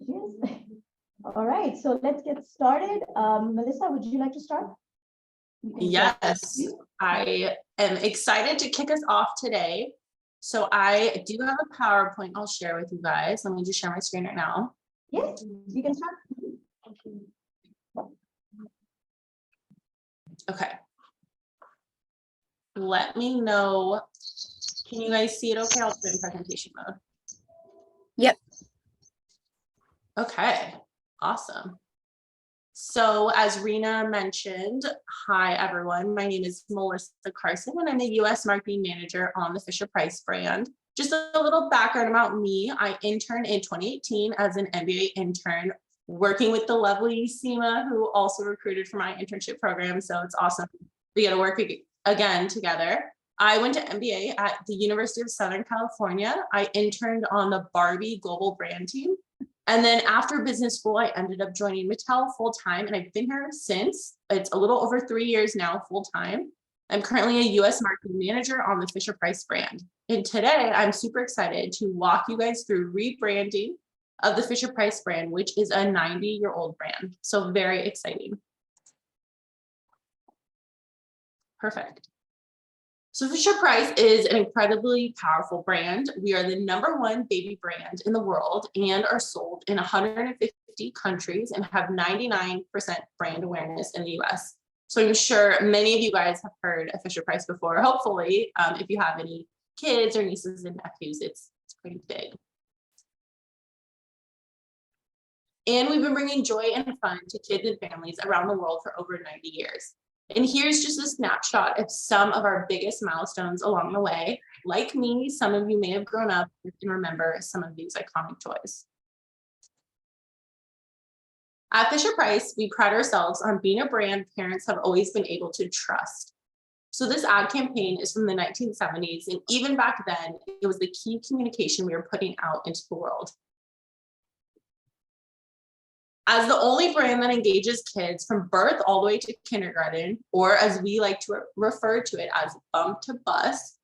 Yes. All right, so let's get started. Melissa, would you like to start? Yes, I am excited to kick us off today. So I do have a PowerPoint I'll share with you guys. Let me just share my screen right now. Yes, you can start. Okay. Let me know. Can you guys see it okay? I'll put it in presentation mode. Yep. Okay, awesome. So as Rena mentioned, hi everyone, my name is Melissa Karson and I'm the US Marketing Manager on the Fisher-Price brand. Just a little background about me, I interned in 2018 as an MBA intern, working with the lovely Seema, who also recruited for my internship program. So it's awesome we get to work again together. I went to MBA at the University of Southern California. I interned on the Barbie global brand team. And then after business school, I ended up joining Mattel full-time, and I've been here since. It's a little over 3 years now full-time. I'm currently a US marketing manager on the Fisher-Price brand. And today I'm super excited to walk you guys through rebranding of the Fisher-Price brand, which is a 90-year-old brand. So very exciting. Perfect. So Fisher-Price is an incredibly powerful brand. We are the #1 baby brand in the world and are sold in 150 countries and have 99% brand awareness in the US. So I'm sure many of you guys have heard of Fisher-Price before. Hopefully, if you have any kids or nieces and nephews, it's pretty big. And we've been bringing joy and fun to kids and families around the world for over 90 years. And here's just a snapshot of some of our biggest milestones along the way. Like me, some of you may have grown up and remember some of these iconic toys. At Fisher-Price, we pride ourselves on being a brand parents have always been able to trust. So this ad campaign is from the 1970s, and even back then, it was the key communication we were putting out into the world. As the only brand that engages kids from birth all the way to kindergarten, or as we like to refer to it as bump to bus,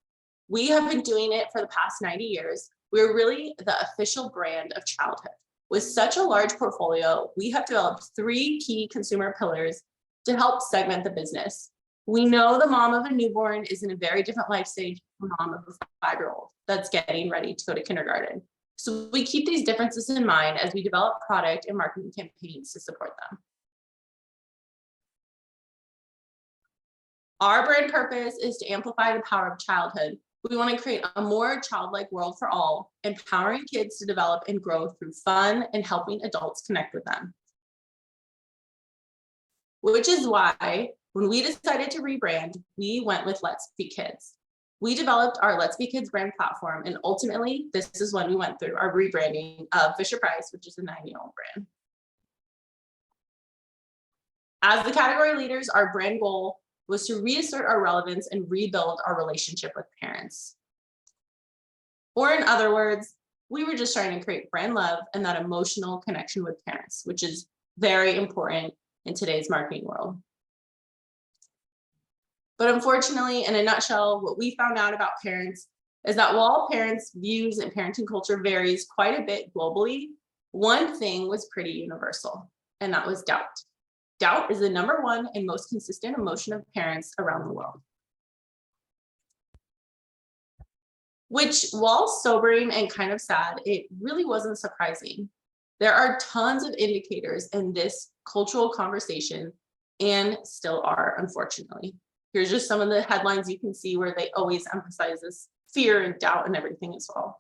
we have been doing it for the past 90 years. We're really the official brand of childhood. With such a large portfolio, we have developed 3 key consumer pillars to help segment the business. We know the mom of a newborn is in a very different life stage from the mom of a 5-year-old that's getting ready to go to kindergarten. So we keep these differences in mind as we develop product and marketing campaigns to support them. Our brand purpose is to amplify the power of childhood. We want to create a more childlike world for all, empowering kids to develop and grow through fun and helping adults connect with them. Which is why when we decided to rebrand, we went with Let's Be Kids. We developed our Let's Be Kids brand platform, and ultimately, this is when we went through our rebranding of Fisher-Price, which is a 90-year-old brand. As the category leaders, our brand goal was to reassert our relevance and rebuild our relationship with parents. Or in other words, we were just trying to create brand love and that emotional connection with parents, which is very important in today's marketing world. But unfortunately, in a nutshell, what we found out about parents is that while parents' views and parenting culture varies quite a bit globally, one thing was pretty universal, and that was doubt. Doubt is the #1 and most consistent emotion of parents around the world. Which, while sobering and kind of sad, it really wasn't surprising. There are tons of indicators in this cultural conversation, and still are, unfortunately. Here's just some of the headlines you can see where they always emphasize this fear and doubt and everything as well.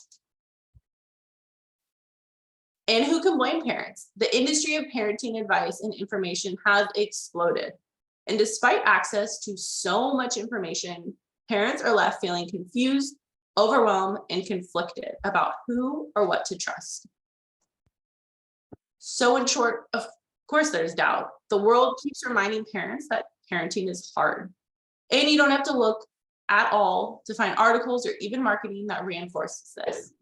And who can blame parents? The industry of parenting advice and information has exploded. And despite access to so much information, parents are left feeling confused, overwhelmed, and conflicted about who or what to trust. So in short, of course, there's doubt. The world keeps reminding parents that parenting is hard. And you don't have to look at all to find articles or even marketing that reinforces this.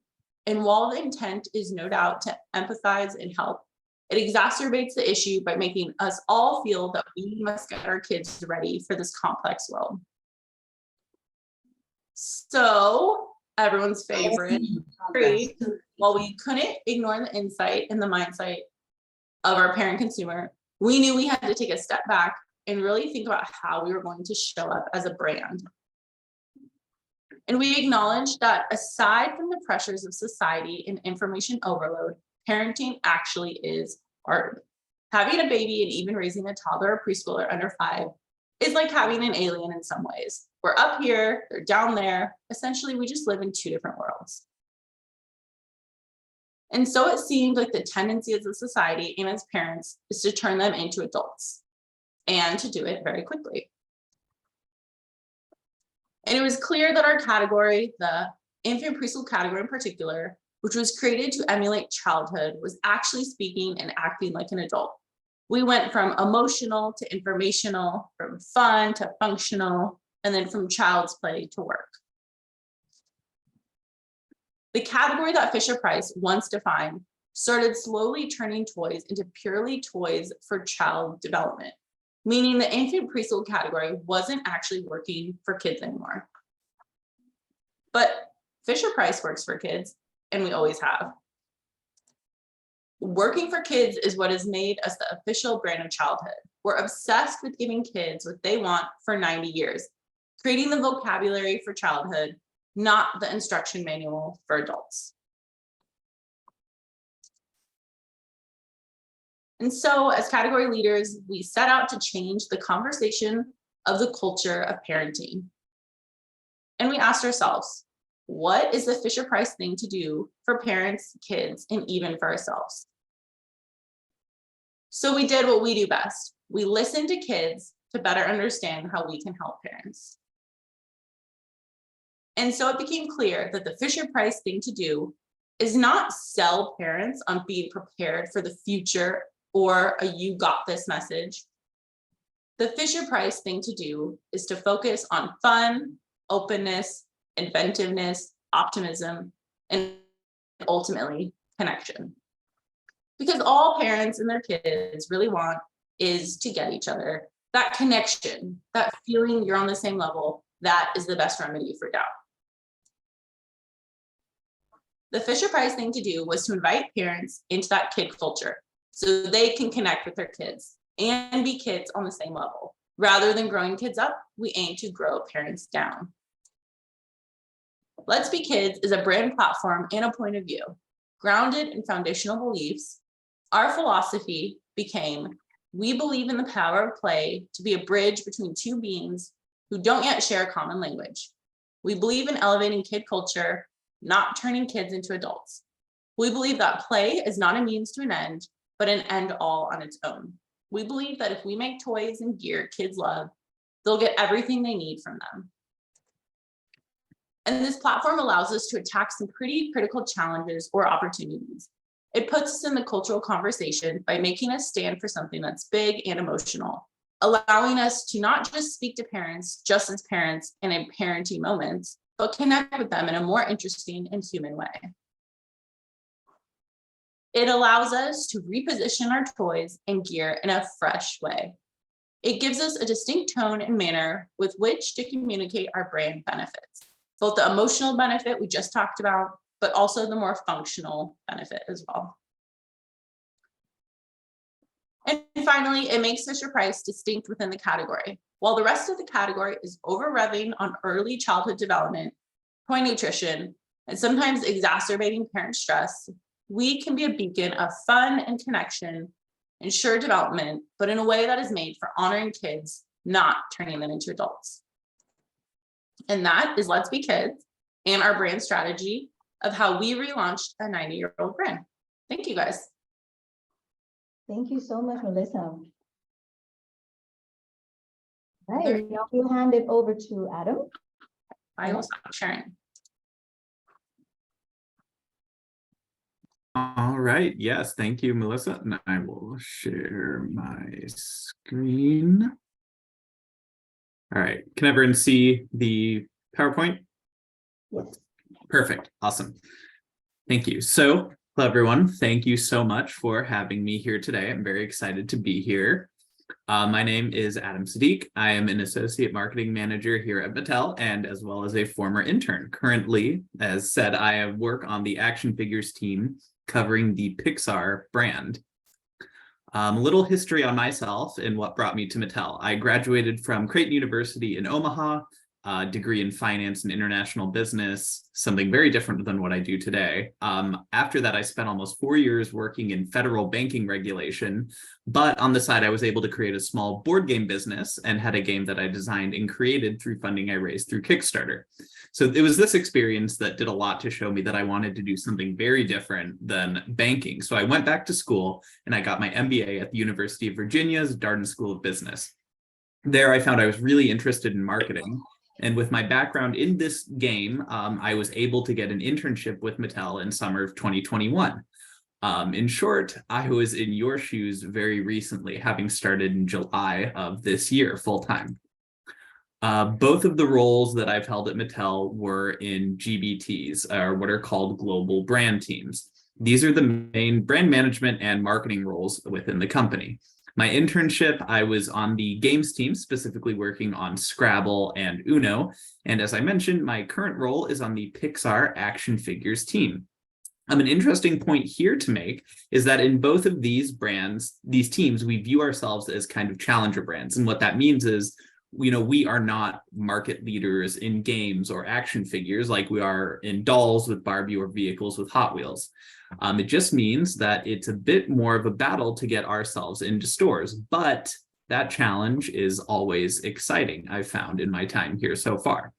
And while the intent is no doubt to empathize and help, it exacerbates the issue by making us all feel that we must get our kids ready for this complex world. So everyone's favorite. Free. While we couldn't ignore the insight and the mindset of our parent consumer, we knew we had to take a step back and really think about how we were going to show up as a brand. And we acknowledged that aside from the pressures of society and information overload, parenting actually is hard. Having a baby and even raising a toddler or preschooler under 5 is like having an alien in some ways. We're up here, they're down there. Essentially, we just live in 2 different worlds. And so it seemed like the tendency as a society and as parents is to turn them into adults and to do it very quickly. And it was clear that our category, the infant preschool category in particular, which was created to emulate childhood, was actually speaking and acting like an adult. We went from emotional to informational, from fun to functional, and then from child's play to work. The category that Fisher-Price once defined started slowly turning toys into purely toys for child development, meaning the infant preschool category wasn't actually working for kids anymore. But Fisher-Price works for kids, and we always have. Working for kids is what has made us the official brand of childhood. We're obsessed with giving kids what they want for 90 years, creating the vocabulary for childhood, not the instruction manual for adults. And so as category leaders, we set out to change the conversation of the culture of parenting. And we asked ourselves, what is the Fisher-Price thing to do for parents, kids, and even for ourselves? So we did what we do best. We listened to kids to better understand how we can help parents. And so it became clear that the Fisher-Price thing to do is not sell parents on being prepared for the future or a "you got this" message. The Fisher-Price thing to do is to focus on fun, openness, inventiveness, optimism, and ultimately connection. Because all parents and their kids really want is to get each other. That connection, that feeling you're on the same level, that is the best remedy for doubt. The Fisher-Price thing to do was to invite parents into that kid culture so they can connect with their kids and be kids on the same level. Rather than growing kids up, we aim to grow parents down. Let's Be Kids is a brand platform and a point of view. Grounded in foundational beliefs, our philosophy became, we believe in the power of play to be a bridge between 2 beings who don't yet share a common language. We believe in elevating kid culture, not turning kids into adults. We believe that play is not a means to an end, but an end all on its own. We believe that if we make toys and gear kids love, they'll get everything they need from them. And this platform allows us to attack some pretty critical challenges or opportunities. It puts us in the cultural conversation by making us stand for something that's big and emotional, allowing us to not just speak to parents just as parents and in parenting moments, but connect with them in a more interesting and human way. It allows us to reposition our toys and gear in a fresh way. It gives us a distinct tone and manner with which to communicate our brand benefits, both the emotional benefit we just talked about, but also the more functional benefit as well. And finally, it makes Fisher-Price distinct within the category. While the rest of the category is over-revving on early childhood development, toy nutrition, and sometimes exacerbating parent stress, we can be a beacon of fun and connection, ensure development, but in a way that is made for honoring kids, not turning them into adults. And that is Let's Be Kids and our brand strategy of how we relaunched a 90-year-old brand. Thank you, guys. Thank you so much, Melissa. All right, now we'll hand it over to Adam. I will stop sharing. All right, yes, thank you, Melissa. And I will share my screen. All right, can everyone see the PowerPoint? Yes. Perfect, awesome. Thank you. So, hello everyone, thank you so much for having me here today. I'm very excited to be here. My name is Adam Sadiq. I am an associate marketing manager here at Mattel and as well as a former intern. Currently, as said, I work on the action figures team covering the Pixar brand. A little history on myself and what brought me to Mattel. I graduated from Creighton University in Omaha, a degree in finance and international business, something very different than what I do today. After that, I spent almost 4 years working in federal banking regulation, but on the side, I was able to create a small board game business and had a game that I designed and created through funding I raised through Kickstarter. So it was this experience that did a lot to show me that I wanted to do something very different than banking. So I went back to school and I got my MBA at the University of Virginia's Darden School of Business. There, I found I was really interested in marketing. And with my background in this game, I was able to get an internship with Mattel in summer of 2021. In short, I was in your shoes very recently, having started in July of this year, full-time. Both of the roles that I've held at Mattel were in GBTs, or what are called global brand teams. These are the main brand management and marketing roles within the company. My internship, I was on the games team, specifically working on Scrabble and Uno. And as I mentioned, my current role is on the Pixar action figures team. An interesting point here to make is that in both of these teams, we view ourselves as kind of challenger brands. And what that means is, we are not market leaders in games or action figures like we are in dolls with Barbie or vehicles with Hot Wheels. It just means that it's a bit more of a battle to get ourselves into stores, but that challenge is always exciting, I've found in my time here so far.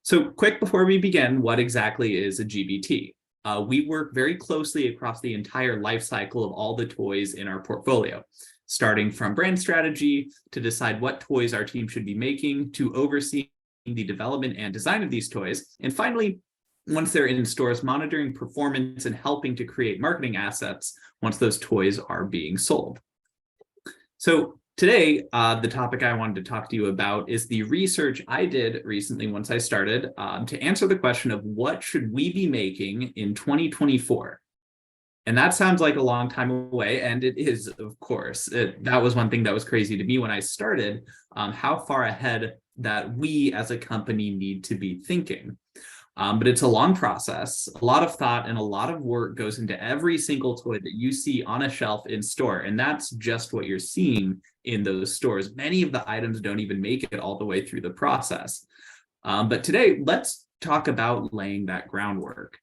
So quick before we begin, what exactly is a GBT? We work very closely across the entire life cycle of all the toys in our portfolio, starting from brand strategy to decide what toys our team should be making, to oversee the development and design of these toys, and finally, once they're in stores, monitoring performance and helping to create marketing assets once those toys are being sold. So today, the topic I wanted to talk to you about is the research I did recently once I started to answer the question of what should we be making in 2024? And that sounds like a long time away, and it is, of course. That was one thing that was crazy to me when I started, how far ahead that we as a company need to be thinking. But it's a long process. A lot of thought and a lot of work goes into every single toy that you see on a shelf in store. And that's just what you're seeing in those stores. Many of the items don't even make it all the way through the process. But today, let's talk about laying that groundwork.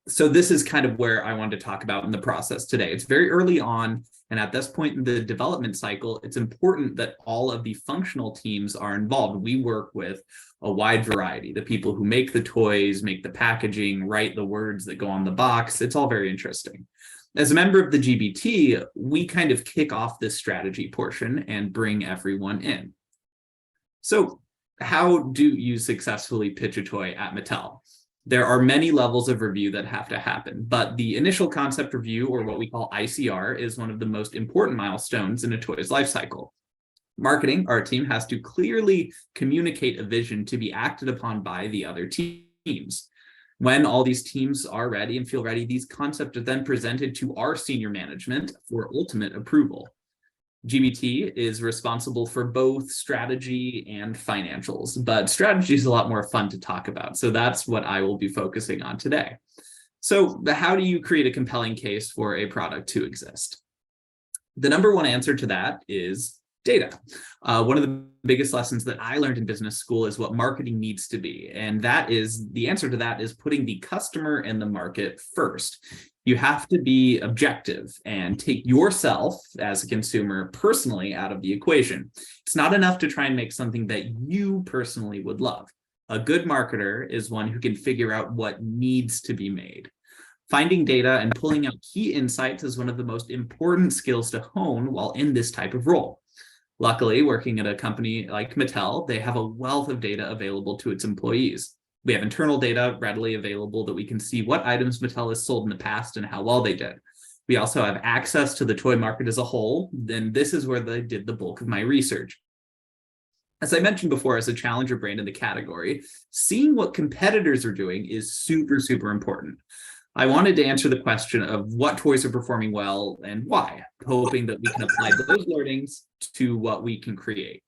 So this is kind of where I wanted to talk about in the process today. It's very early on, and at this point in the development cycle, it's important that all of the functional teams are involved. We work with a wide variety. The people who make the toys, make the packaging, write the words that go on the box. It's all very interesting. As a member of the GBT, we kind of kick off this strategy portion and bring everyone in. So how do you successfully pitch a toy at Mattel? There are many levels of review that have to happen, but the initial concept review, or what we call ICR, is one of the most important milestones in a toy's life cycle. Marketing, our team, has to clearly communicate a vision to be acted upon by the other teams. When all these teams are ready and feel ready, these concepts are then presented to our senior management for ultimate approval. GBT is responsible for both strategy and financials, but strategy is a lot more fun to talk about. So that's what I will be focusing on today. So how do you create a compelling case for a product to exist? The number one answer to that is data. One of the biggest lessons that I learned in business school is what marketing needs to be. And the answer to that is putting the customer and the market first. You have to be objective and take yourself as a consumer personally out of the equation. It's not enough to try and make something that you personally would love. A good marketer is one who can figure out what needs to be made. Finding data and pulling out key insights is one of the most important skills to hone while in this type of role. Luckily, working at a company like Mattel, they have a wealth of data available to its employees. We have internal data readily available that we can see what items Mattel has sold in the past and how well they did. We also have access to the toy market as a whole, and this is where I did the bulk of my research. As I mentioned before, as a challenger brand in the category, seeing what competitors are doing is super, super important. I wanted to answer the question of what toys are performing well and why, hoping that we can apply those learnings to what we can create.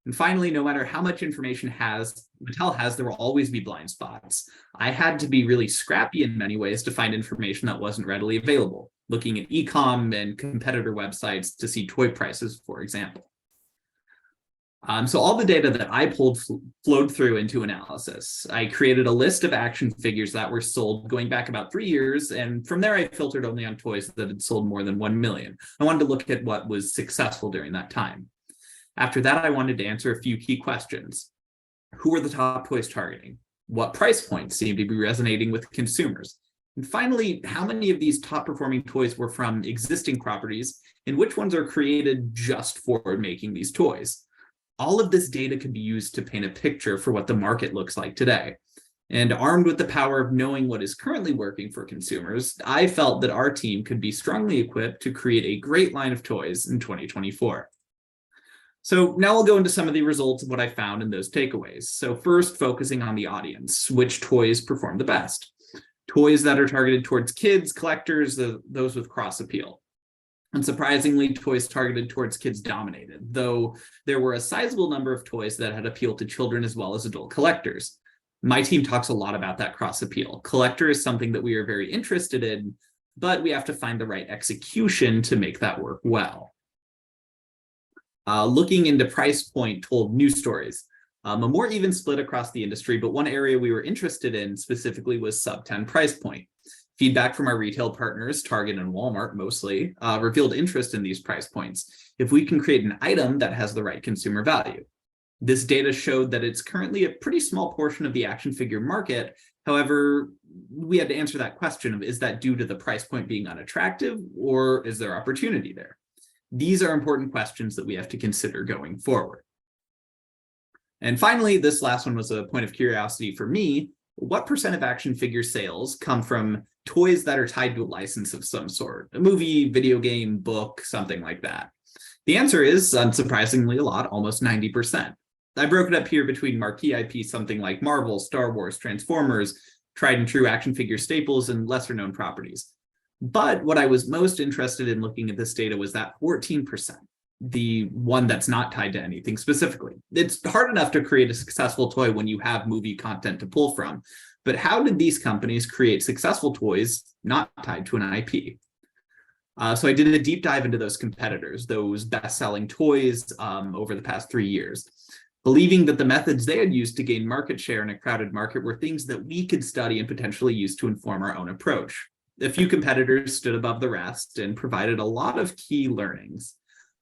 And finally, no matter how much information Mattel has, there will always be blind spots. I had to be really scrappy in many ways to find information that wasn't readily available, looking at e-com and competitor websites to see toy prices, for example. So all the data that I pulled flowed through into analysis. I created a list of action figures that were sold going back about 3 years, and from there I filtered only on toys that had sold more than 1 million. I wanted to look at what was successful during that time. After that, I wanted to answer a few key questions. Who were the top toys targeting? What price points seemed to be resonating with consumers? And finally, how many of these top performing toys were from existing properties, and which ones are created just for making these toys? All of this data can be used to paint a picture for what the market looks like today. And armed with the power of knowing what is currently working for consumers, I felt that our team could be strongly equipped to create a great line of toys in 2024. So now I'll go into some of the results of what I found in those takeaways. So first, focusing on the audience, which toys perform the best? Toys that are targeted towards kids, collectors, those with cross appeal. Unsurprisingly, toys targeted towards kids dominated, though there were a sizable number of toys that had appeal to children as well as adult collectors. My team talks a lot about that cross appeal. Collector is something that we are very interested in, but we have to find the right execution to make that work well. Looking into price point told new stories. A more even split across the industry, but one area we were interested in specifically was sub-10 price point. Feedback from our retail partners, Target and Walmart mostly, revealed interest in these price points if we can create an item that has the right consumer value. This data showed that it's currently a pretty small portion of the action figure market. However, we had to answer that question of, is that due to the price point being unattractive, or is there opportunity there? These are important questions that we have to consider going forward. And finally, this last one was a point of curiosity for me. What percent of action figure sales come from toys that are tied to a license of some sort? A movie, video game, book, something like that. The answer is, unsurprisingly, a lot, almost 90%. I broke it up here between marquee IP, something like Marvel, Star Wars, Transformers, tried and true action figure staples, and lesser known properties. But what I was most interested in looking at this data was that 14%. The one that's not tied to anything specifically. It's hard enough to create a successful toy when you have movie content to pull from, but how did these companies create successful toys not tied to an IP? So I did a deep dive into those competitors, those best-selling toys over the past 3 years, believing that the methods they had used to gain market share in a crowded market were things that we could study and potentially use to inform our own approach. A few competitors stood above the rest and provided a lot of key learnings.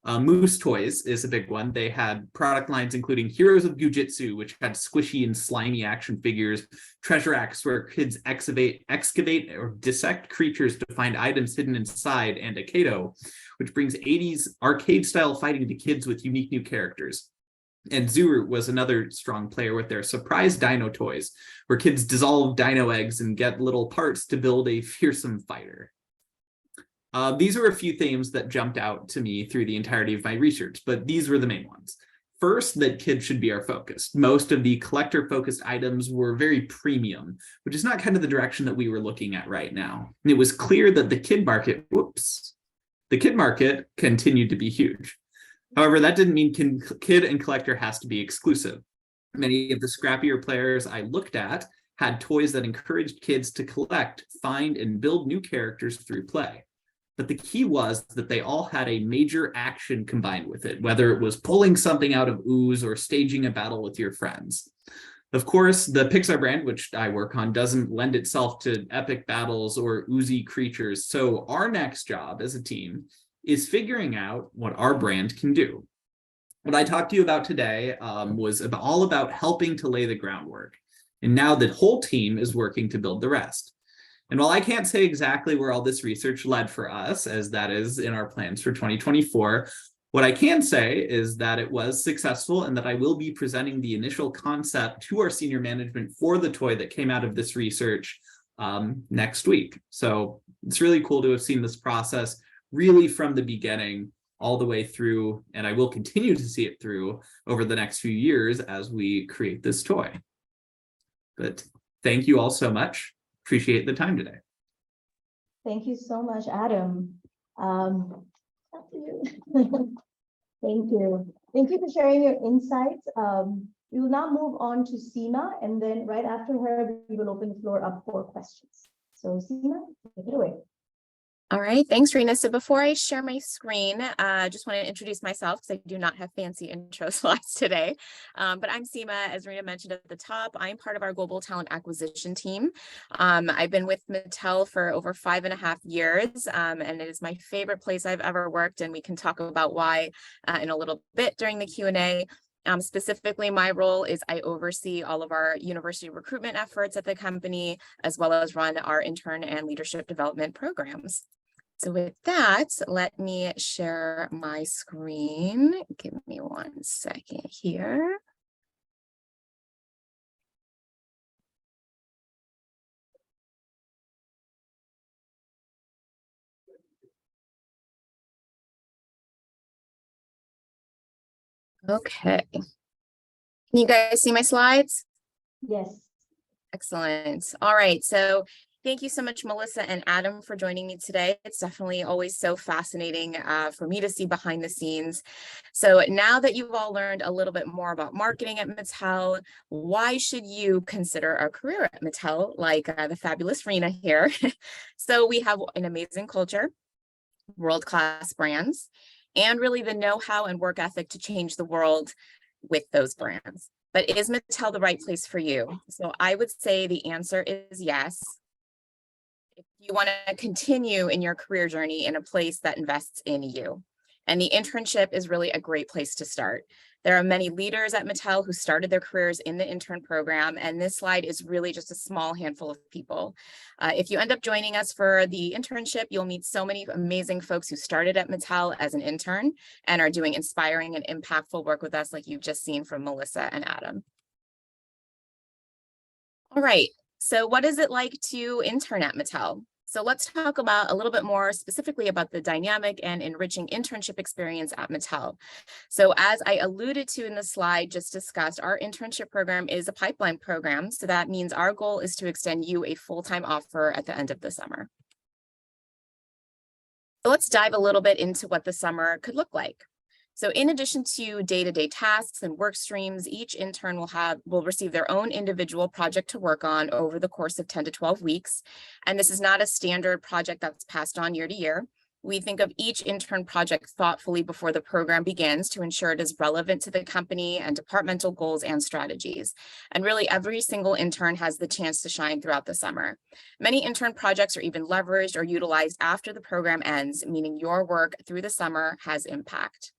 Moose Toys is a big one. They had product lines including Heroes of Gujitsu, which had squishy and slimy action figures, Treasure Axe, where kids excavate or dissect creatures to find items hidden inside, and Akato, which brings 80s arcade-style fighting to kids with unique new characters. And Zuru was another strong player with their Surprise Dino Toys, where kids dissolve dino eggs and get little parts to build a fearsome fighter. These are a few themes that jumped out to me through the entirety of my research, but these were the main ones. First, that kids should be our focus. Most of the collector-focused items were very premium, which is not kind of the direction that we were looking at right now. And it was clear that the kid market continued to be huge. However, that didn't mean kid and collector has to be exclusive. Many of the scrappier players I looked at had toys that encouraged kids to collect, find, and build new characters through play. But the key was that they all had a major action combined with it, whether it was pulling something out of ooze or staging a battle with your friends. Of course, the Pixar brand, which I work on, doesn't lend itself to epic battles or oozy creatures. So our next job as a team is figuring out what our brand can do. What I talked to you about today was all about helping to lay the groundwork. And now the whole team is working to build the rest. And while I can't say exactly where all this research led for us, as that is in our plans for 2024, what I can say is that it was successful and that I will be presenting the initial concept to our senior management for the toy that came out of this research next week. So it's really cool to have seen this process really from the beginning all the way through, and I will continue to see it through over the next few years as we create this toy. But thank you all so much. Appreciate the time today. Thank you so much, Adam. Up to you. Thank you. Thank you for sharing your insights. We will now move on to Seema, and then right after her, we will open the floor up for questions. So Seema, take it away. All right, thanks, Rena. So before I share my screen, I just want to introduce myself because I do not have fancy intro slides today. But I'm Seema, as Rena mentioned at the top. I'm part of our global talent acquisition team. I've been with Mattel for over 5.5 years, and it is my favorite place I've ever worked, and we can talk about why in a little bit during the Q&A. Specifically, my role is I oversee all of our university recruitment efforts at the company, as well as run our intern and leadership development programs. So with that, let me share my screen. Give me 1 second here. Okay. Can you guys see my slides? Yes. Excellent. All right. So thank you so much, Melissa and Adam, for joining me today. It's definitely always so fascinating for me to see behind the scenes. So now that you've all learned a little bit more about marketing at Mattel, why should you consider a career at Mattel, like the fabulous Rena here? So we have an amazing culture, world-class brands, and really the know-how and work ethic to change the world with those brands. But is Mattel the right place for you? So I would say the answer is yes. If you want to continue in your career journey in a place that invests in you. And the internship is really a great place to start. There are many leaders at Mattel who started their careers in the intern program, and this slide is really just a small handful of people. If you end up joining us for the internship, you'll meet so many amazing folks who started at Mattel as an intern and are doing inspiring and impactful work with us, like you've just seen from Melissa and Adam. All right, so what is it like to intern at Mattel? So let's talk about a little bit more specifically about the dynamic and enriching internship experience at Mattel. So as I alluded to in the slide just discussed, our internship program is a pipeline program. So that means our goal is to extend you a full-time offer at the end of the summer. So let's dive a little bit into what the summer could look like. So in addition to day-to-day tasks and work streams, each intern will receive their own individual project to work on over the course of 10 to 12 weeks. And this is not a standard project that's passed on year to year. We think of each intern project thoughtfully before the program begins to ensure it is relevant to the company and departmental goals and strategies. And really every single intern has the chance to shine throughout the summer. Many intern projects are even leveraged or utilized after the program ends, meaning your work through the summer has impact.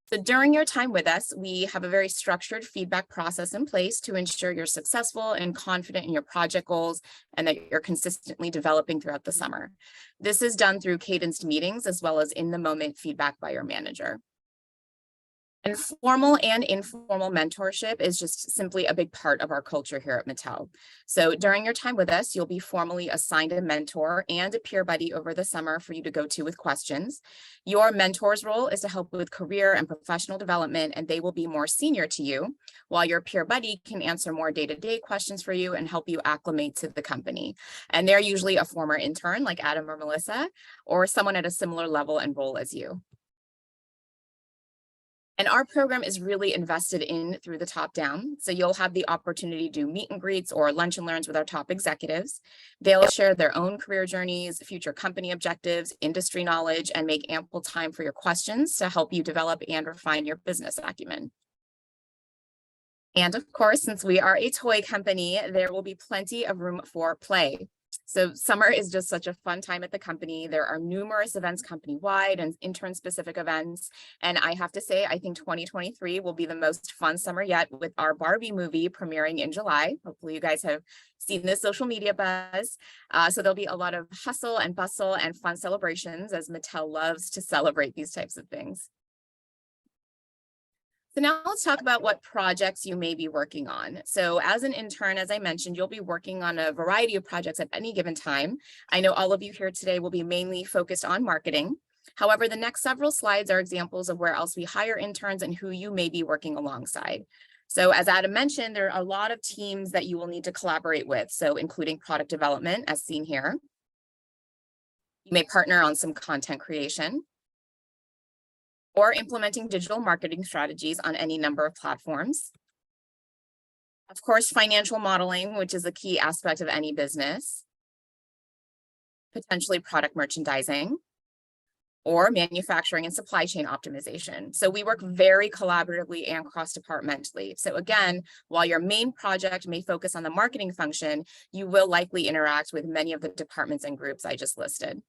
So during your time with us, we have a very structured feedback process in place to ensure you're successful and confident in your project goals and that you're consistently developing throughout the summer. This is done through cadenced meetings as well as in-the-moment feedback by your manager. And formal and informal mentorship is just simply a big part of our culture here at Mattel. So during your time with us, you'll be formally assigned a mentor and a peer buddy over the summer for you to go to with questions. Your mentor's role is to help with career and professional development, and they will be more senior to you, while your peer buddy can answer more day-to-day questions for you and help you acclimate to the company. And they're usually a former intern like Adam or Melissa, or someone at a similar level and role as you. And our program is really invested in through the top down. So you'll have the opportunity to do meet and greets or lunch and learns with our top executives. They'll share their own career journeys, future company objectives, industry knowledge, and make ample time for your questions to help you develop and refine your business acumen. And of course, since we are a toy company, there will be plenty of room for play. So summer is just such a fun time at the company. There are numerous events company-wide and intern-specific events. And I have to say, I think 2023 will be the most fun summer yet with our Barbie movie premiering in July. Hopefully you guys have seen the social media buzz. So there'll be a lot of hustle and bustle and fun celebrations as Mattel loves to celebrate these types of things. So now let's talk about what projects you may be working on. So as an intern, as I mentioned, you'll be working on a variety of projects at any given time. I know all of you here today will be mainly focused on marketing. However, the next several slides are examples of where else we hire interns and who you may be working alongside. So as Adam mentioned, there are a lot of teams that you will need to collaborate with. So including product development as seen here. You may partner on some content creation or implementing digital marketing strategies on any number of platforms. Of course, financial modeling, which is a key aspect of any business. Potentially product merchandising or manufacturing and supply chain optimization. So we work very collaboratively and cross-departmentally. So again, while your main project may focus on the marketing function, you will likely interact with many of the departments and groups I just listed.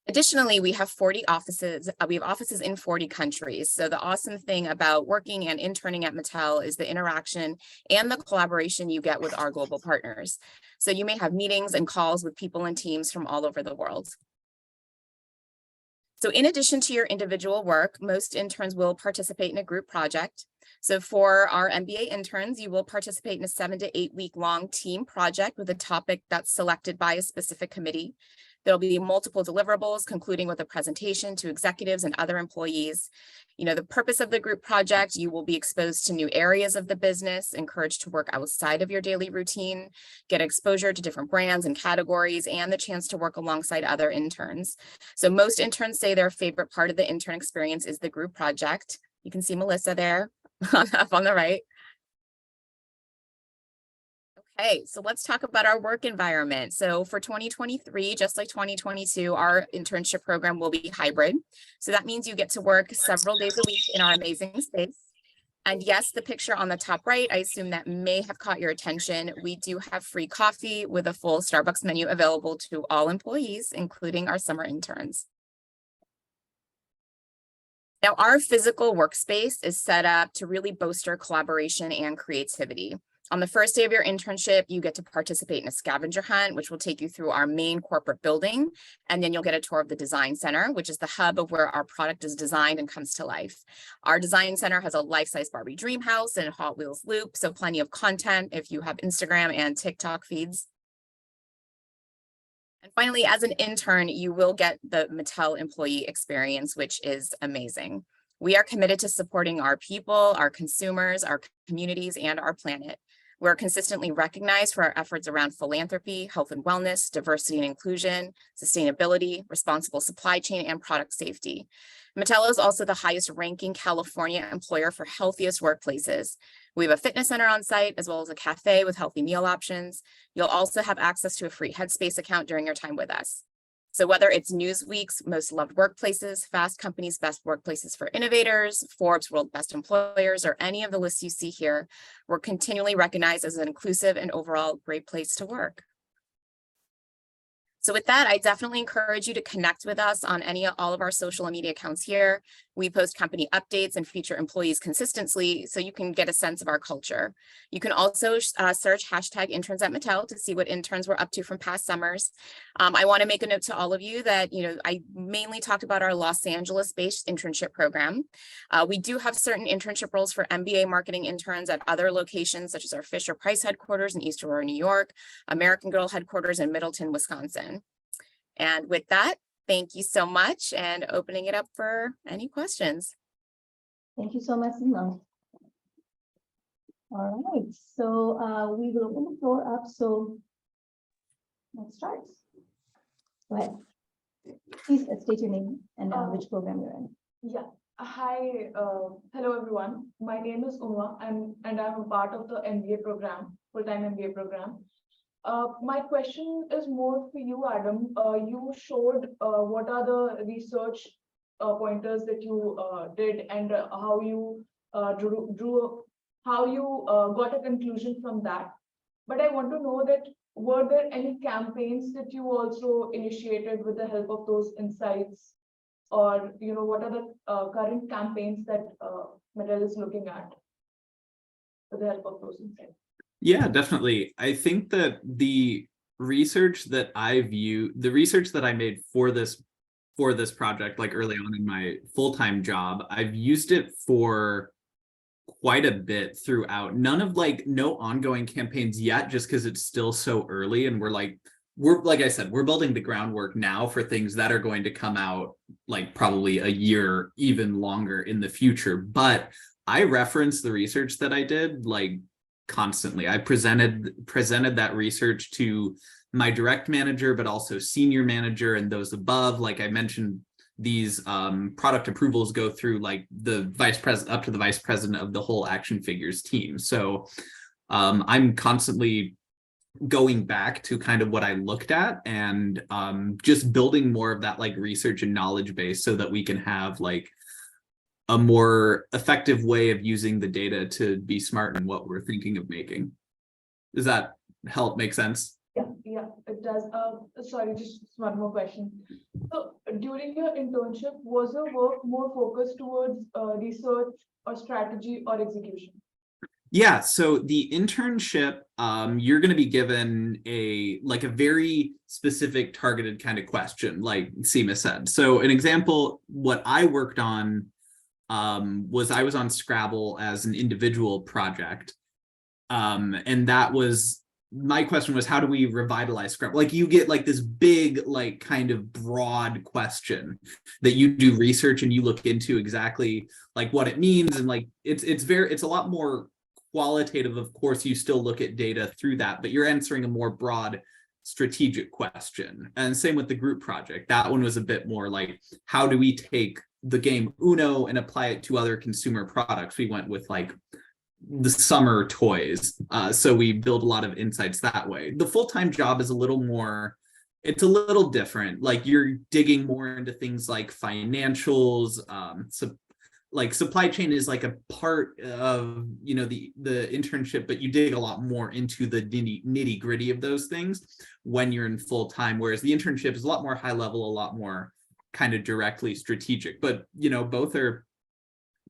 Additionally, we have 40 offices. We have offices in 40 countries. So the awesome thing about working and interning at Mattel is the interaction and the collaboration you get with our global partners. So you may have meetings and calls with people and teams from all over the world. So in addition to your individual work, most interns will participate in a group project. So for our MBA interns, you will participate in a 7 to 8 week long team project with a topic that's selected by a specific committee. There'll be multiple deliverables, concluding with a presentation to executives and other employees. The purpose of the group project, you will be exposed to new areas of the business, encouraged to work outside of your daily routine, get exposure to different brands and categories, and the chance to work alongside other interns. So most interns say their favorite part of the intern experience is the group project. You can see Melissa there up on the right. Okay, so let's talk about our work environment. So for 2023, just like 2022, our internship program will be hybrid. So that means you get to work several days a week in our amazing space. And yes, the picture on the top right, I assume that may have caught your attention. We do have free coffee with a full Starbucks menu available to all employees, including our summer interns. Now, our physical workspace is set up to really bolster collaboration and creativity. On the first day of your internship, you get to participate in a scavenger hunt, which will take you through our main corporate building. And then you'll get a tour of the design center, which is the hub of where our product is designed and comes to life. Our design center has a life-size Barbie dream house and Hot Wheels loop. So plenty of content if you have Instagram and TikTok feeds. And finally, as an intern, you will get the Mattel employee experience, which is amazing. We are committed to supporting our people, our consumers, our communities, and our planet. We're consistently recognized for our efforts around philanthropy, health and wellness, diversity and inclusion, sustainability, responsible supply chain, and product safety. Mattel is also the highest ranking California employer for healthiest workplaces. We have a fitness center on site, as well as a cafe with healthy meal options. You'll also have access to a free Headspace account during your time with us. So whether it's Newsweek's Most Loved Workplaces, Fast Company's Best Workplaces for Innovators, Forbes World Best Employers, or any of the lists you see here, we're continually recognized as an inclusive and overall great place to work. So with that, I definitely encourage you to connect with us on all of our social media accounts here. We post company updates and feature employees consistently so you can get a sense of our culture. You can also search hashtag interns at Mattel to see what interns were up to from past summers. I want to make a note to all of you that, I mainly talked about our Los Angeles-based internship program. We do have certain internship roles for MBA marketing interns at other locations, such as our Fisher-Price headquarters in East Aurora, New York, American Girl headquarters in Middleton, Wisconsin. And with that, thank you so much, and opening it up for any questions. Thank you so much, Seema. All right, so we will open the floor up. So let's start. Go ahead. Please state your name and which program you're in. Yeah. Hi. Hello, everyone. My name is Uma, and I'm a part of the MBA program, full-time MBA program. My question is more for you, Adam. You showed what are the research pointers that you did and how you got a conclusion from that. But I want to know that were there any campaigns that you also initiated with the help of those insights, or what are the current campaigns that Mattel is looking at with the help of those insights? Yeah, definitely. I think that the research that I made for this project, like early on in my full-time job, I've used it for quite a bit throughout. No ongoing campaigns yet, just because it's still so early, and we're like I said, we're building the groundwork now for things that are going to come out like probably a year, even longer in the future. But I reference the research that I did like constantly. I presented that research to my direct manager, but also senior manager and those above. Like I mentioned, these product approvals go through like the vice president up to the vice president of the whole action figures team. So I'm constantly going back to kind of what I looked at and just building more of that like research and knowledge base so that we can have like a more effective way of using the data to be smart in what we're thinking of making. Does that help make sense? Yeah, it does. Sorry, just one more question. So during your internship, was your work more focused towards research or strategy or execution? Yeah, so the internship, you're going to be given a very specific targeted kind of question, like Seema said. So an example, what I worked on was I was on Scrabble as an individual project. And that was, my question was, how do we revitalize Scrabble? Like you get like this big, like kind of broad question that you do research and you look into exactly like what it means. And like, it's a lot more qualitative. Of course, you still look at data through that, but you're answering a more broad strategic question. And same with the group project. That one was a bit more like, how do we take the game Uno and apply it to other consumer products? We went with like the summer toys. So we build a lot of insights that way. The full-time job is a little more, it's a little different. Like you're digging more into things like financials, like supply chain is like a part of, you know, the internship, but you dig a lot more into the nitty gritty of those things when you're in full time, whereas the internship is a lot more high level, a lot more kind of directly strategic, but you know, both are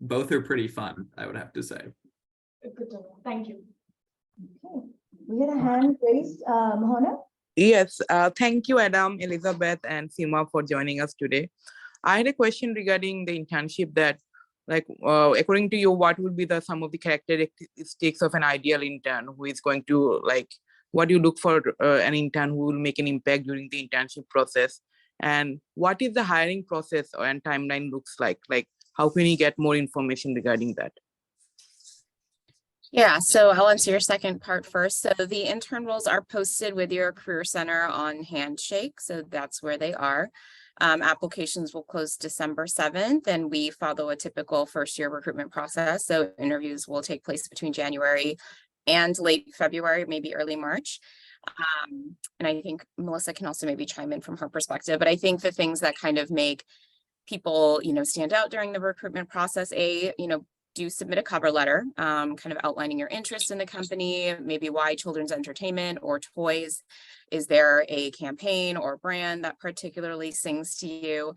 pretty fun, I would have to say. Good to know. Thank you. Okay. We had a hand raised, Mohana. Yes, thank you, Adam, Elizabeth, and Seema for joining us today. I had a question regarding the internship that, like, according to you, what would be some of the characteristics of an ideal intern who is going to, like, what do you look for an intern who will make an impact during the internship process? And what is the hiring process and timeline looks like? Like, how can you get more information regarding that? Yeah, so I'll answer your second part first. So the intern roles are posted with your career center on Handshake. So that's where they are. Applications will close December 7th, and we follow a typical first-year recruitment process. So interviews will take place between January and late February, maybe early March. And I think Melissa can also maybe chime in from her perspective, but I think the things that kind of make people, you know, stand out during the recruitment process, do submit a cover letter, kind of outlining your interest in the company, maybe why children's entertainment or toys. Is there a campaign or brand that particularly sings to you?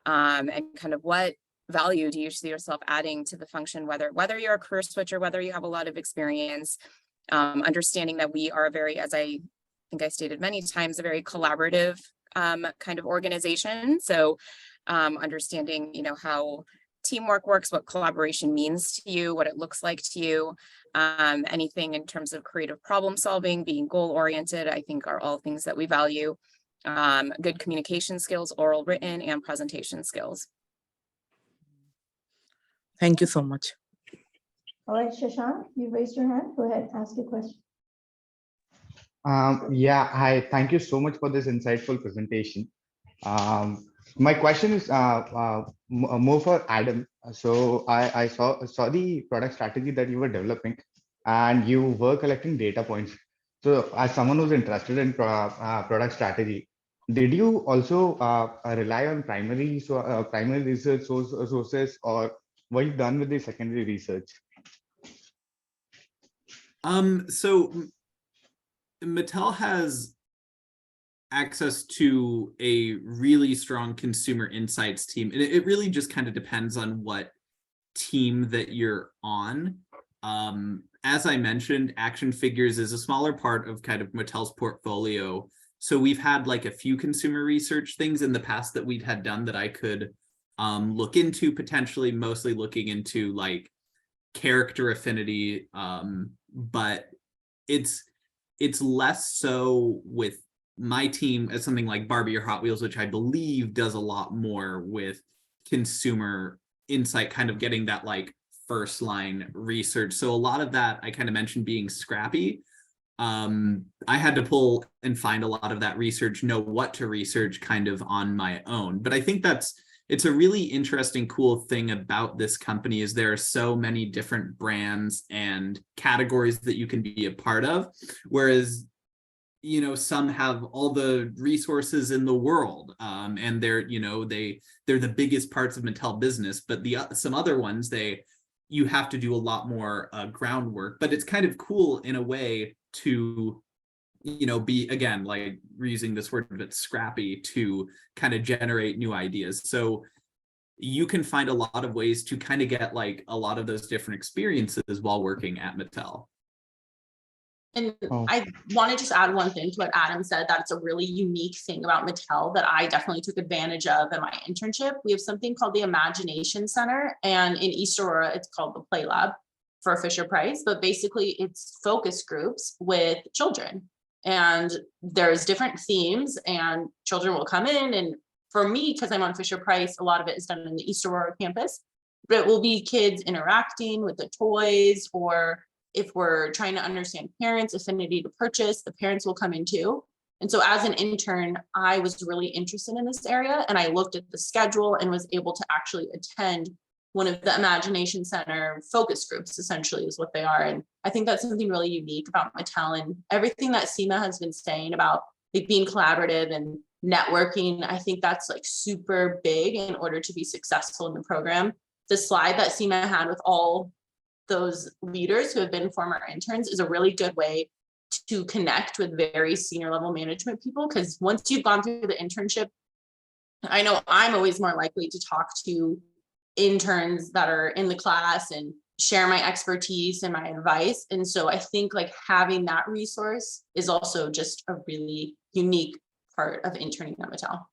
And kind of what value do you see yourself adding to the function, whether you're a career switcher, whether you have a lot of experience, understanding that we are as I think I stated many times, a very collaborative kind of organization. So understanding, you know, how teamwork works, what collaboration means to you, what it looks like to you, anything in terms of creative problem solving, being goal oriented, I think are all things that we value. Good communication skills, oral, written, and presentation skills. Thank you so much. All right, Shashank, you raised your hand. Go ahead, ask your question. Yeah, hi. Thank you so much for this insightful presentation. My question is more for Adam. So I saw the product strategy that you were developing, and you were collecting data points. So as someone who's interested in product strategy, did you also rely on primary research sources, or were you done with the secondary research? So Mattel has access to a really strong consumer insights team. And it really just kind of depends on what team that you're on. As I mentioned, action figures is a smaller part of kind of Mattel's portfolio. So we've had like a few consumer research things in the past that we'd had done that I could look into, potentially mostly looking into like character affinity. But it's less so with my team as something like Barbie or Hot Wheels, which I believe does a lot more with consumer insight, kind of getting that like first line research. So a lot of that I kind of mentioned being scrappy. I had to pull and find a lot of that research, know what to research kind of on my own. But I think it's a really interesting, cool thing about this company is there are so many different brands and categories that you can be a part of. Whereas, you know, some have all the resources in the world, and they're, you know, they're the biggest parts of Mattel business, but some other ones, you have to do a lot more groundwork. But it's kind of cool in a way to, you know, be, again, like we're using this word, but scrappy, to kind of generate new ideas. So you can find a lot of ways to kind of get like a lot of those different experiences while working at Mattel. And I want to just add one thing to what Adam said, that it's a really unique thing about Mattel that I definitely took advantage of in my internship. We have something called the Imagination Center, and in East Aurora, it's called the Play Lab for Fisher-Price, but basically it's focus groups with children. And there's different themes and children will come in. And for me, because I'm on Fisher-Price, a lot of it is done in the East Aurora campus, but it will be kids interacting with the toys, or if we're trying to understand parents' affinity to purchase, the parents will come in too. And so as an intern, I was really interested in this area, and I looked at the schedule and was able to actually attend one of the Imagination Center focus groups, essentially is what they are. And I think that's something really unique about Mattel, and everything that Seema has been saying about like being collaborative and networking. I think that's like super big in order to be successful in the program. The slide that Seema had with all those leaders who have been former interns is a really good way to connect with very senior level management people, because once you've gone through the internship, I know I'm always more likely to talk to interns that are in the class and share my expertise and my advice. And so I think like having that resource is also just a really unique part of interning at Mattel.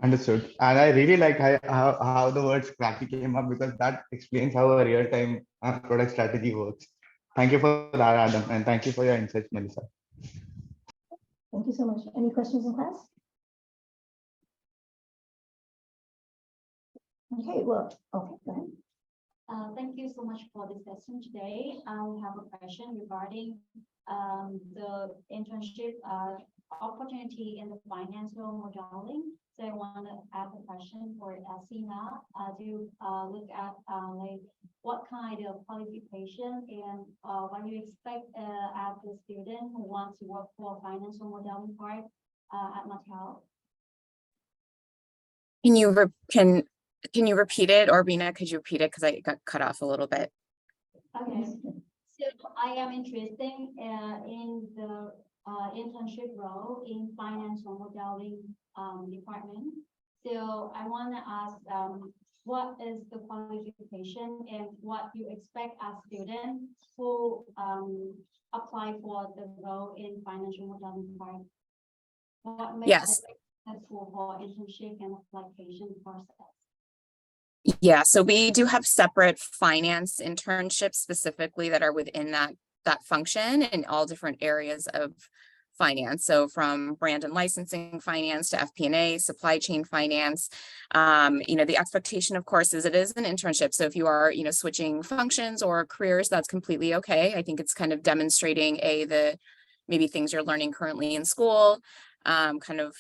Understood. And I really like how the word scrappy came up, because that explains how a real-time product strategy works. Thank you for that, Adam, and thank you for your insights, Melissa. Thank you so much. Any questions in class? Okay, well, okay, go ahead. Thank you so much for this session today. I have a question regarding the internship opportunity in the financial modeling. So I want to ask a question for Seema to look at like what kind of qualification and what you expect as a student who wants to work for financial modeling part at Mattel. Can you repeat it, or Rina, could you repeat it, because I got cut off a little bit? Okay, so I am interested in the internship role in financial modeling department. So I want to ask what is the qualification and what you expect as students who apply for the role in financial modeling part? What makes Yes. it successful for internship and application process? Yeah, so we do have separate finance internships specifically that are within that function in all different areas of finance. So from brand and licensing finance to FP&A, supply chain finance. The expectation, of course, is it is an internship. So if you are, switching functions or careers, that's completely okay. I think it's kind of demonstrating the maybe things you're learning currently in school, kind of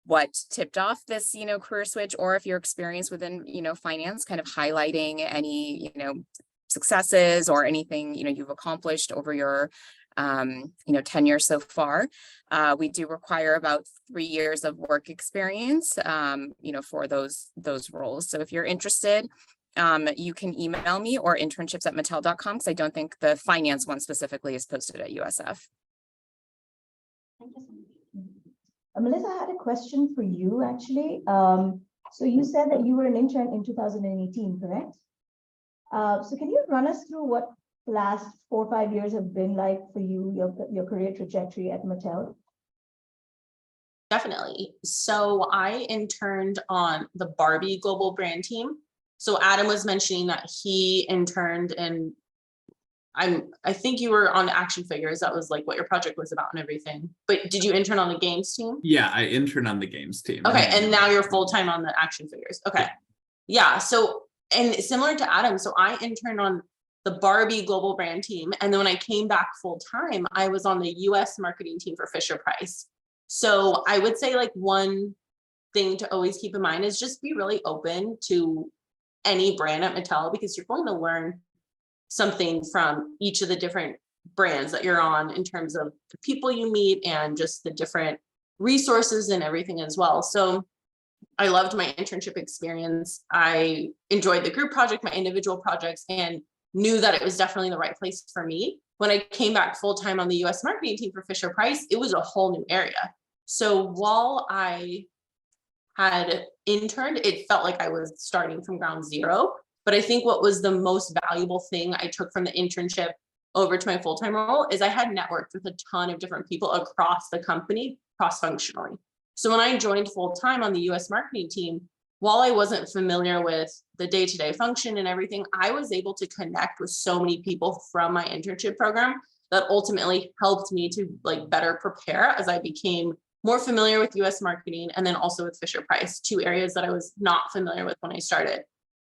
what tipped off this, career switch, or if your experience within, finance, kind of highlighting any, successes or anything, you've accomplished over your, tenure so far. We do require about 3 years of work experience, for those roles. So if you're interested, you can email me or internships@mattel.com, because I don't think the finance one specifically is posted at USF. Thank you so much. Melissa, I had a question for you, actually. So you said that you were an intern in 2018, correct? So can you run us through what the last 4 or 5 years have been like for you, your career trajectory at Mattel? Definitely. So I interned on the Barbie global brand team. So Adam was mentioning that he interned in, I think you were on action figures. That was like what your project was about and everything. But did you intern on the games team? Yeah, I interned on the games team. Okay, and now you're full-time on the action figures. Okay. Yeah, so and similar to Adam, so I interned on the Barbie global brand team. And then when I came back full time, I was on the US marketing team for Fisher Price. So I would say like one thing to always keep in mind is just be really open to any brand at Mattel, because you're going to learn something from each of the different brands that you're on in terms of the people you meet and just the different resources and everything as well. So I loved my internship experience. I enjoyed the group project, my individual projects, and knew that it was definitely the right place for me. When I came back full time on the US marketing team for Fisher Price, it was a whole new area. So while I had interned, it felt like I was starting from ground zero. But I think what was the most valuable thing I took from the internship over to my full-time role is I had networked with a ton of different people across the company, cross-functionally. So when I joined full-time on the US marketing team, while I wasn't familiar with the day-to-day function and everything, I was able to connect with so many people from my internship program that ultimately helped me to like better prepare as I became more familiar with US marketing, and then also with Fisher Price, two areas that I was not familiar with when I started.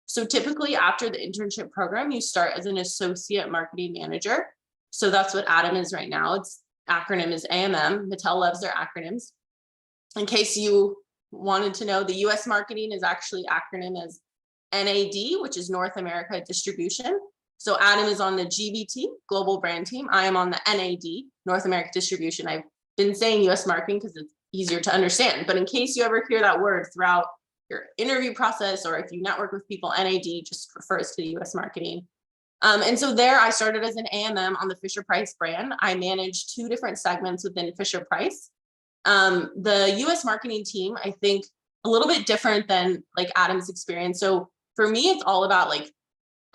So typically after the internship program, you start as an associate marketing manager. So that's what Adam is right now. Its acronym is AMM. Mattel loves their acronyms. In case you wanted to know, the US marketing is actually acronym as NAD, which is North America Distribution. So Adam is on the GBT, Global Brand Team. I am on the NAD, North America Distribution. I've been saying US marketing because it's easier to understand, but in case you ever hear that word throughout your interview process, or if you network with people, NAD just refers to the US marketing. And so there I started as an AMM on the Fisher Price brand. I managed two different segments within Fisher Price. The US marketing team, I think a little bit different than like Adam's experience. So for me, it's all about like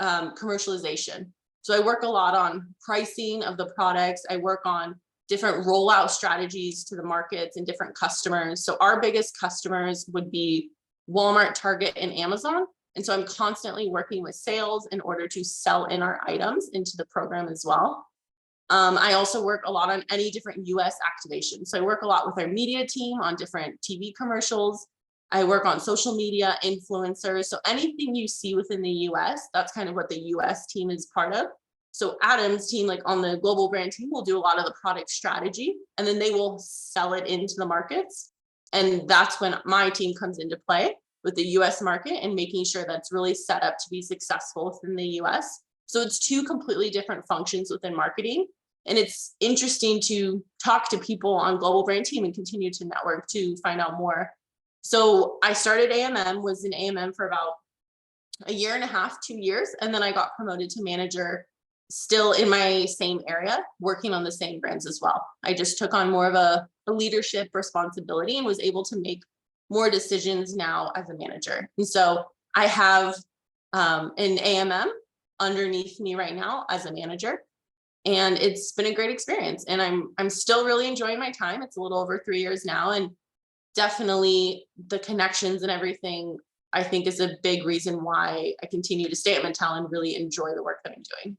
commercialization. So I work a lot on pricing of the products. I work on different rollout strategies to the markets and different customers. So our biggest customers would be Walmart, Target, and Amazon. And so I'm constantly working with sales in order to sell in our items into the program as well. I also work a lot on any different US activation. So I work a lot with our media team on different TV commercials. I work on social media, influencers. So anything you see within the US, that's kind of what the US team is part of. So Adam's team, like on the global brand team, will do a lot of the product strategy, and then they will sell it into the markets. And that's when my team comes into play with the US market and making sure that's really set up to be successful within the US. So it's two completely different functions within marketing. And it's interesting to talk to people on global brand team and continue to network to find out more. So I started AMM, was an AMM for about a year and a half, 2 years. And then I got promoted to manager, still in my same area, working on the same brands as well. I just took on more of a leadership responsibility and was able to make more decisions now as a manager. And so I have an AMM underneath me right now as a manager. And it's been a great experience. And I'm still really enjoying my time. It's a little over 3 years now. And definitely the connections and everything, I think, is a big reason why I continue to stay at Mattel and really enjoy the work that I'm doing.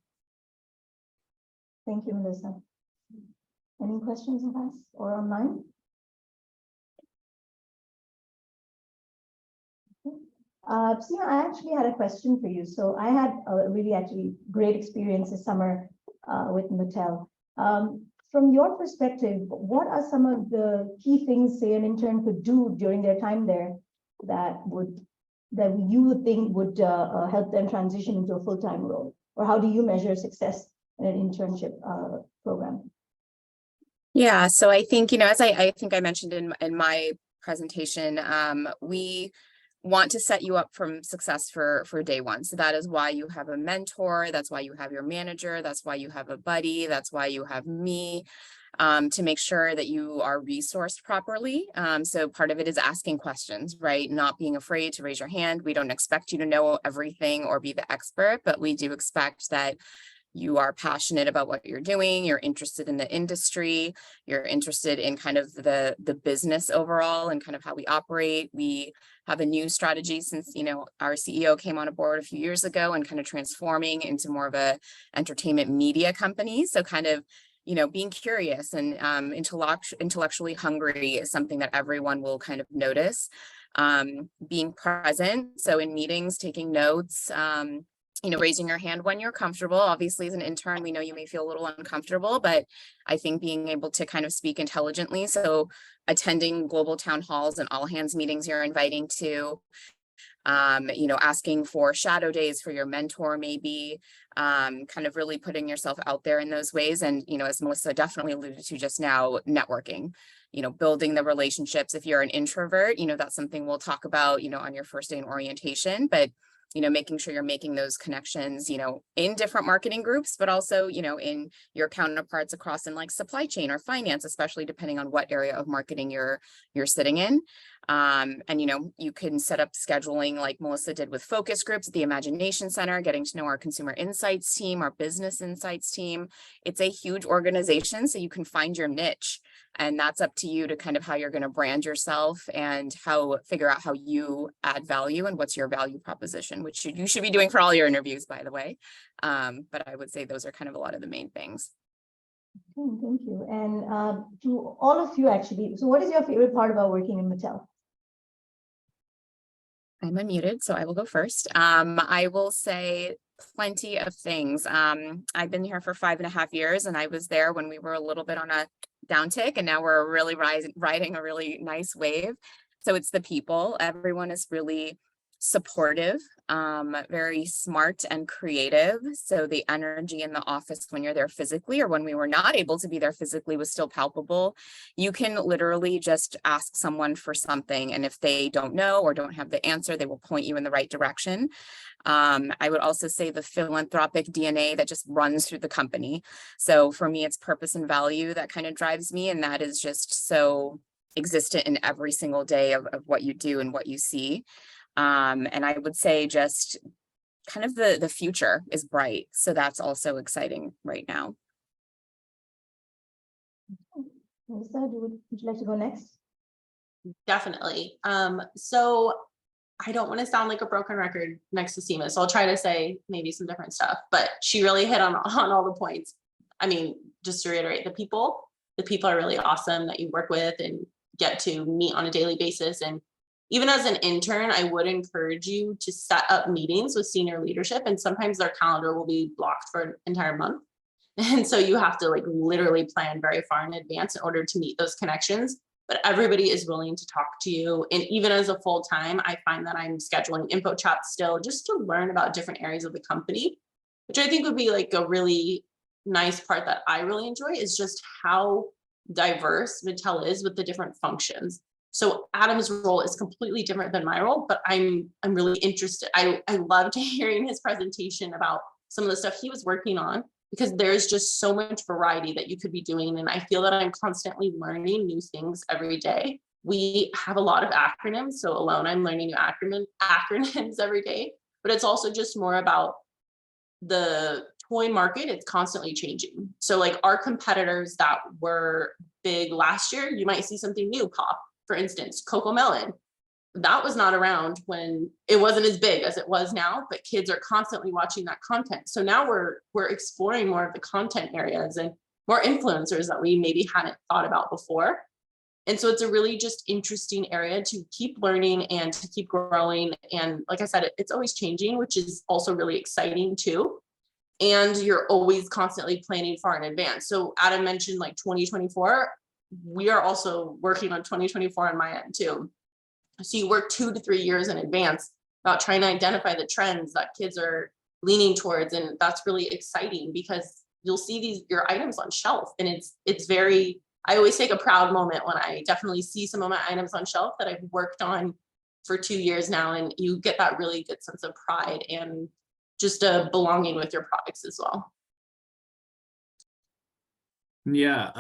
Thank you, Melissa. Any questions of us or online? Seema, I actually had a question for you. So I had a really actually great experience this summer with Mattel. From your perspective, what are some of the key things, say, an intern could do during their time there that you would think would help them transition into a full-time role? Or how do you measure success in an internship program? Yeah, so I think, as I think I mentioned in my presentation, we want to set you up from success for day one. So that is why you have a mentor. That's why you have your manager. That's why you have a buddy. That's why you have me, to make sure that you are resourced properly. So part of it is asking questions, right? Not being afraid to raise your hand. We don't expect you to know everything or be the expert, but we do expect that you are passionate about what you're doing, you're interested in the industry, you're interested in kind of the business overall and kind of how we operate. We have a new strategy since, our CEO came on board a few years ago and kind of transforming into more of a entertainment media company. So kind of, being curious and intellectually hungry is something that everyone will kind of notice. being present. So in meetings, taking notes, raising your hand when you're comfortable. Obviously, as an intern, we know you may feel a little uncomfortable, but I think being able to kind of speak intelligently. So attending global town halls and all hands meetings you're inviting to, asking for shadow days for your mentor, maybe, kind of really putting yourself out there in those ways. And, as Melissa definitely alluded to just now, networking, building the relationships. If you're an introvert, that's something we'll talk about, on your first day in orientation, but making sure you're making those connections, in different marketing groups, but also, in your counterparts across in like supply chain or finance, especially depending on what area of marketing you're sitting in. And, you can set up scheduling like Melissa did with focus groups at the Imagination Center, getting to know our consumer insights team, our business insights team. It's a huge organization, so you can find your niche. And that's up to you to kind of how you're going to brand yourself and figure out how you add value and what's your value proposition, which you should be doing for all your interviews, by the way. But I would say those are kind of a lot of the main things. Okay, thank you. And to all of you, actually, so what is your favorite part about working in Mattel? I'm unmuted, so I will go first. I will say plenty of things. I've been here for 5.5 years, and I was there when we were a little bit on a downtick, and now we're really riding a really nice wave. So it's the people. Everyone is really supportive, very smart and creative. So the energy in the office when you're there physically, or when we were not able to be there physically, was still palpable. You can literally just ask someone for something, and if they don't know or don't have the answer, they will point you in the right direction. I would also say the philanthropic DNA that just runs through the company. So for me, it's purpose and value that kind of drives me, and that is just so existent in every single day of what you do and what you see. And I would say just kind of the future is bright. So that's also exciting right now. Melissa, would you like to go next? Definitely. So I don't want to sound like a broken record next to Seema, so I'll try to say maybe some different stuff, but she really hit on all the points. I mean, just to reiterate, the people are really awesome that you work with and get to meet on a daily basis. And even as an intern, I would encourage you to set up meetings with senior leadership, and sometimes their calendar will be blocked for an entire month. And so you have to like literally plan very far in advance in order to meet those connections. But everybody is willing to talk to you. And even as a full-time, I find that I'm scheduling info chats still just to learn about different areas of the company, which I think would be like a really nice part that I really enjoy, is just how diverse Mattel is with the different functions. So Adam's role is completely different than my role, but I'm really interested. I loved hearing his presentation about some of the stuff he was working on, because there's just so much variety that you could be doing. And I feel that I'm constantly learning new things every day. We have a lot of acronyms. So alone, I'm learning new acronyms every day, but it's also just more about the toy market. It's constantly changing. So like our competitors that were big last year, you might see something new pop. For instance, Coco Melon, that was not around when it wasn't as big as it was now, but kids are constantly watching that content. So now we're exploring more of the content areas and more influencers that we maybe hadn't thought about before. And so it's a really just interesting area to keep learning and to keep growing. And like I said, it's always changing, which is also really exciting too. And you're always constantly planning far in advance. So Adam mentioned like 2024. We are also working on 2024 on my end too. So you work 2 to 3 years in advance about trying to identify the trends that kids are leaning towards. And that's really exciting because you'll see your items on shelf, and it's very, I always take a proud moment when I definitely see some of my items on shelf that I've worked on for 2 years now. And you get that really good sense of pride and just a belonging with your products as well. Yeah,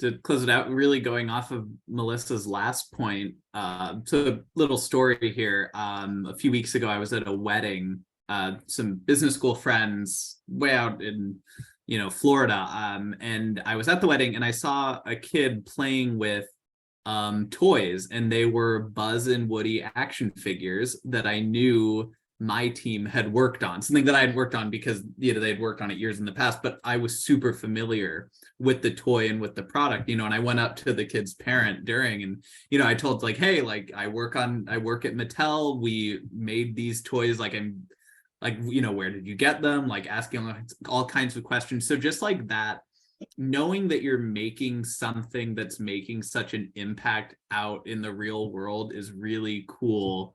to close it out, really going off of Melissa's last point, so a little story here. A few weeks ago, I was at a wedding, some business school friends way out in, Florida, and I was at the wedding and I saw a kid playing with toys, and they were Buzz and Woody action figures that I knew my team had worked on, something that I had worked on because, you know, they had worked on it years in the past, but I was super familiar with the toy and with the product, you know, and I went up to the kid's parent during, and, you know, I told like, hey, like I work at Mattel. We made these toys. Like, I'm like, you know, where did you get them? Like asking all kinds of questions. So just like that, knowing that you're making something that's making such an impact out in the real world is really cool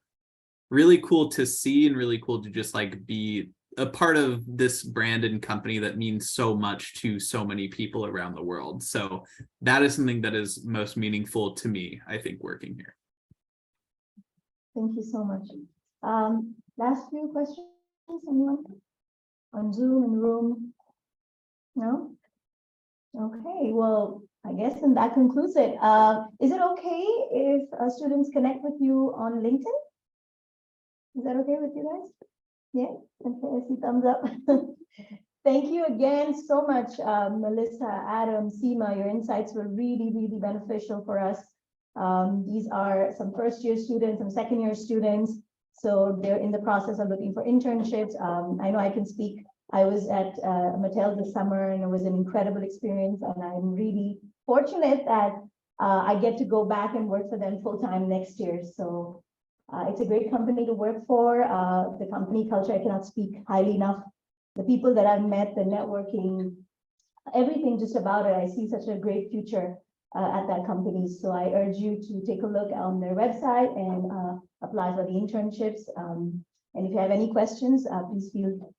to see, and really cool to just like be a part of this brand and company that means so much to so many people around the world. So that is something that is most meaningful to me, I think, working here. Thank you so much. Last few questions, anyone? On Zoom, in the room? No? Okay, well, I guess then that concludes it. Is it okay if students connect with you on LinkedIn? Is that okay with you guys? Yeah, okay, I see thumbs up. Thank you again so much, Melissa, Adam, Seema. Your insights were really, really beneficial for us. These are some first-year students, some second-year students. So they're in the process of looking for internships. I know I can speak. I was at Mattel this summer, and it was an incredible experience. And I'm really fortunate that I get to go back and work for them full-time next year. So it's a great company to work for. The company culture, I cannot speak highly enough. The people that I've met, the networking, everything just about it, I see such a great future at that company. So I urge you to take a look on their website and apply for the internships. And if you have any questions, please feel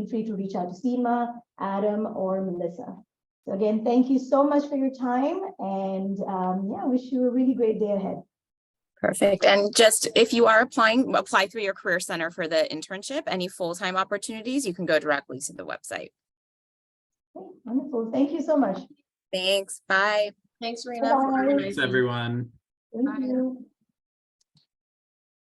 free to reach out to Seema, Adam, or Melissa. So again, thank you so much for your time, and yeah, wish you a really great day ahead. Perfect. And just if you are apply through your Career Center for the internship. Any full-time opportunities, you can go directly to the website. Okay, wonderful. Thank you so much. Thanks. Bye. Thanks, Rena. Bye-bye. Thanks, everyone. Thank you.